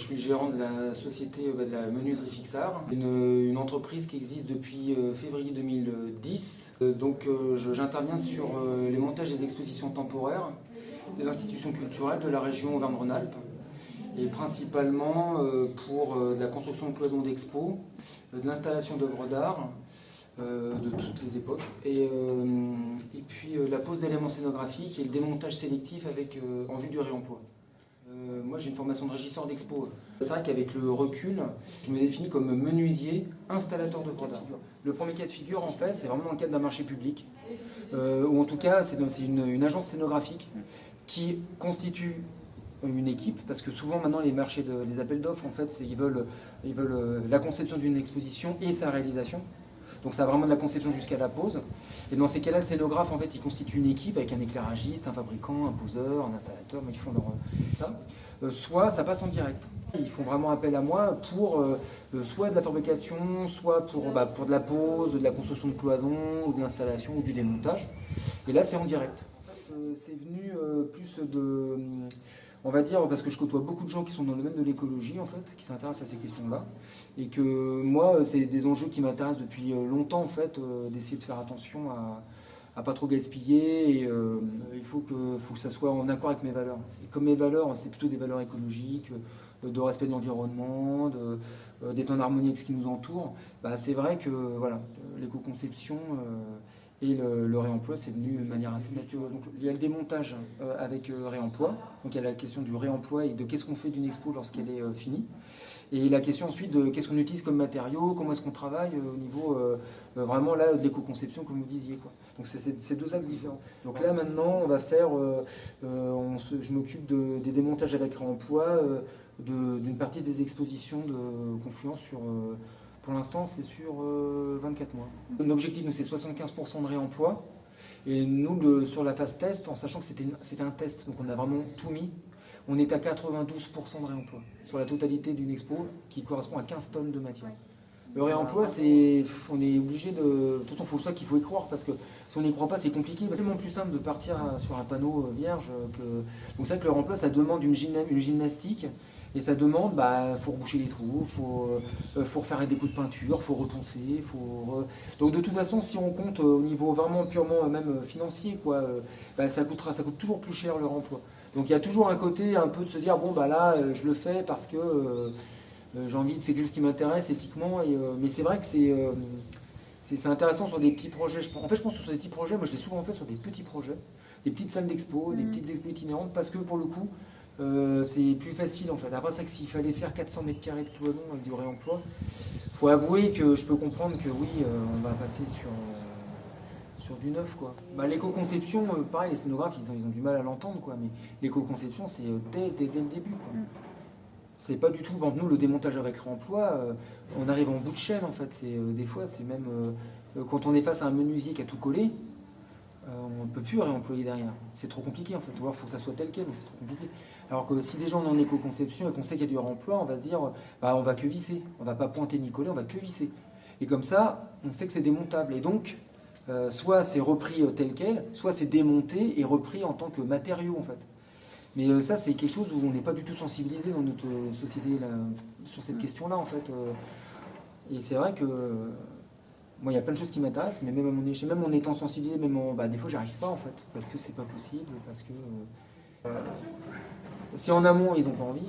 Je suis gérant de la société de la menuiserie Fixar, une entreprise qui existe depuis février 2010. J'interviens sur les montages des expositions temporaires des institutions culturelles de la région Auvergne-Rhône-Alpes et principalement pour la construction de cloisons d'expo, de l'installation d'œuvres d'art de toutes les époques et puis la pose d'éléments scénographiques et le démontage sélectif en vue du réemploi. Moi j'ai une formation de régisseur d'expo. C'est vrai qu'avec le recul, je me définis comme menuisier, installateur d'œuvres d'art. Le premier cas de figure en fait, c'est vraiment dans le cadre d'un marché public, ou en tout cas c'est une agence scénographique qui constitue une équipe, parce que souvent maintenant les marchés des appels d'offres en fait, ils veulent la conception d'une exposition et sa réalisation. Donc ça va vraiment de la conception jusqu'à la pose. Et dans ces cas-là, le scénographe, en fait, il constitue une équipe avec un éclairagiste, un fabricant, un poseur, un installateur, mais ils font ça. Soit ça passe en direct. Ils font vraiment appel à moi pour soit de la fabrication, soit pour de la pose, de la construction de cloisons, ou de l'installation, ou du démontage. Et là, c'est en direct. C'est venu plus de... On va dire, parce que je côtoie beaucoup de gens qui sont dans le domaine de l'écologie, en fait, qui s'intéressent à ces questions-là. Et que moi, c'est des enjeux qui m'intéressent depuis longtemps, en fait, d'essayer de faire attention à pas trop gaspiller. Et il faut que ça soit en accord avec mes valeurs. Et comme mes valeurs, c'est plutôt des valeurs écologiques, de respect de l'environnement, d'être en harmonie avec ce qui nous entoure, bah, c'est vrai que voilà, l'éco-conception... Et le réemploi, c'est venu de manière assez naturelle. Donc, il y a le démontage avec réemploi. Donc il y a la question du réemploi et de qu'est-ce qu'on fait d'une expo lorsqu'elle est finie. Et la question ensuite de qu'est-ce qu'on utilise comme matériaux, comment est-ce qu'on travaille au niveau vraiment là de l'éco-conception comme vous disiez, quoi. Donc c'est deux axes différents. Donc là maintenant on va faire, je m'occupe des démontages avec réemploi d'une partie des expositions de Confluence sur... Pour l'instant, c'est sur 24 mois. L'objectif, nous, c'est 75% de réemploi. Et nous, sur la phase test, en sachant que c'était un test, donc on a vraiment tout mis, on est à 92% de réemploi sur la totalité d'une expo qui correspond à 15 tonnes de matière. Le réemploi, on est obligé de... De toute façon, c'est pour ça qu'il faut y croire, parce que si on n'y croit pas, c'est compliqué. C'est tellement plus simple de partir sur un panneau vierge. Donc c'est vrai que le réemploi, ça demande une gymnastique. Et ça demande, faut reboucher les trous, faut refaire des coups de peinture, faut reponcer, Donc de toute façon, si on compte au niveau vraiment purement même financier, quoi, ça coûte toujours plus cher le réemploi. Donc il y a toujours un côté un peu de se dire, bon là, je le fais parce que j'ai envie, c'est quelque chose qui m'intéresse éthiquement. Mais c'est vrai que c'est intéressant sur des petits projets. En fait, je pense que sur des petits projets, moi je l'ai souvent fait sur des petits projets, des petites salles d'expo, des petites expos itinérantes, parce que pour le coup, c'est plus facile en fait. Après ça, que s'il fallait faire 400 mètres carrés de cloison avec du réemploi, il faut avouer que je peux comprendre que oui, on va passer sur du neuf, quoi. L'éco-conception, pareil, les scénographes ils ont du mal à l'entendre, quoi, mais l'éco-conception c'est dès le début, quoi. C'est pas du tout, nous le démontage avec réemploi, on arrive en bout de chaîne en fait. Des fois c'est même quand on est face à un menuisier qui a tout collé, on ne peut plus réemployer derrière. C'est trop compliqué en fait. Il faut que ça soit tel quel, mais c'est trop compliqué. Alors que si déjà on est en éco-conception et qu'on sait qu'il y a du réemploi, on va se dire, on va que visser. On va pas pointer ni coller, on va que visser. Et comme ça, on sait que c'est démontable. Et donc, soit c'est repris tel quel, soit c'est démonté et repris en tant que matériau en fait. Mais ça, c'est quelque chose où on n'est pas du tout sensibilisé dans notre société là, sur cette question-là en fait. Et c'est vrai que... Moi, il y a plein de choses qui m'intéressent, mais même en étant sensibilisé, des fois, j'arrive pas en fait, parce que c'est pas possible, parce que si en amont ils ont pas envie.